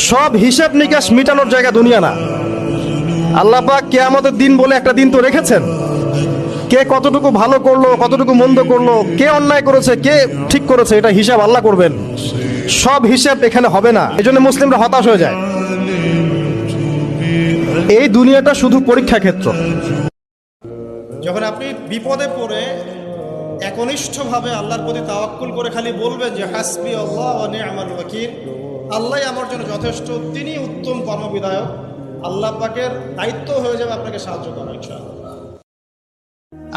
সব হিসাব নিকাশ মিটানোর জায়গা দুনিয়া না। আল্লাহ পাক কিয়ামতের দিন বলে একটা দিন তো রেখেছেন। কে কতটুকু ভালো করলো, কতটুকু মন্দ করলো, কে অন্যায় করেছে, কে ঠিক করেছে, এটা হিসাব আল্লাহ করবেন। সব হিসাব এখানে হবে না। এজন্য মুসলিমরা হতাশ হয়ে যায়। এই দুনিয়াটা শুধু পরীক্ষা ক্ষেত্র। যখন আপনি বিপদে পড়ে একনিষ্ঠভাবে আল্লাহর প্রতি তাওয়াক্কুল করে খালি বলবেন যে হাসবি আল্লাহ ওয়া নি'মাল ওয়াকিল, আল্লাহই আমার জন্য যথেষ্ট, তিনি উত্তম কর্মবিধায়ক, আল্লাহ পাকের দায়িত্ব হয়ে যাবে আপনাকে সাহায্য করা ইনশাআল্লাহ।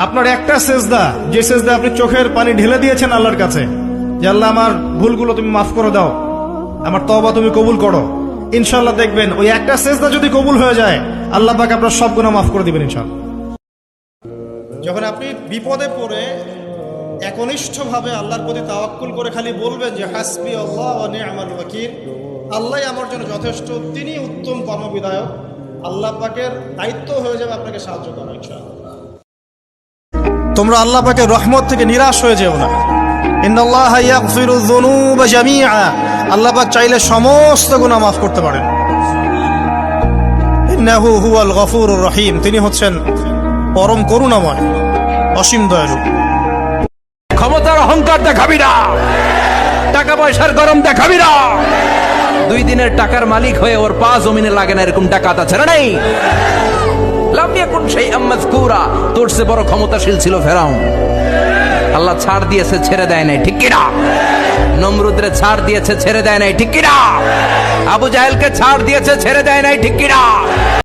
আপনার একটা সেজদা, যে সেজদা আপনি চোখের পানি ঢেলে দিয়েছেন আল্লাহর কাছে, যে আল্লাহ আমার ভুলগুলো তুমি মাফ করে দাও, আমার তওবা তুমি কবুল করো, ইনশাআল্লাহ দেখবেন ওই একটা সেজদা যদি কবুল হয়ে যায় আল্লাহ পাক আপনার সব গুনাহ মাফ করে দিবেন ইনশাআল্লাহ। যখন আপনি বিপদে পড়ে একনিষ্ঠভাবে আল্লাহর প্রতি তাওয়াক্কুল করে খালি বলবেন যে হাসবি আল্লাহ ওয়া নি'মাল ওয়াকিল, আল্লাহই আমার জন্য যথেষ্ট, তিনি উত্তম কর্মবিধায়ক, আল্লাহ পাকের দায়িত্ব হয়ে যাবে আপনাকে সাহায্য করা ইনশাআল্লাহ। তোমরা আল্লাহ পাকের রহমত থেকে নিরাশ হয়ে যেও না। ইন্নাল্লাহা ইয়াগফিরুয যুনুবা জামিআ, আল্লাহ পাক চাইলে সমস্ত গুনাহ মাফ করতে পারেন। ইন্নাহু হুয়াল গফুরুর রহিম, তিনি হচ্ছেন পরম করুণাময়, অসীম দয়ালু। ক্ষমতার অহংকার দেখাবি না, টাকা পয়সার গরম দেখাবি না। 2 দিনের টাকার মালিক হয়ে ওর পা জমিনে লাগে না, এরকম টাকা তা ছেড়ে নেই। লাম ইয়াকুন শাইআম মাযকুরা, তোর চেয়ে বড় ক্ষমতাশীল ছিল ফেরাউন। আল্লাহ ছাড় দিয়েছে, ছেড়ে দেয় নাই, ঠিক কিনা? নমরুদরে ছাড় দিয়েছে, ছেড়ে দেয় নাই, ঠিক কিনা? আবু জাহেলকে ছাড় দিয়েছে, ছেড়ে দেয় নাই, ঠিক কিনা?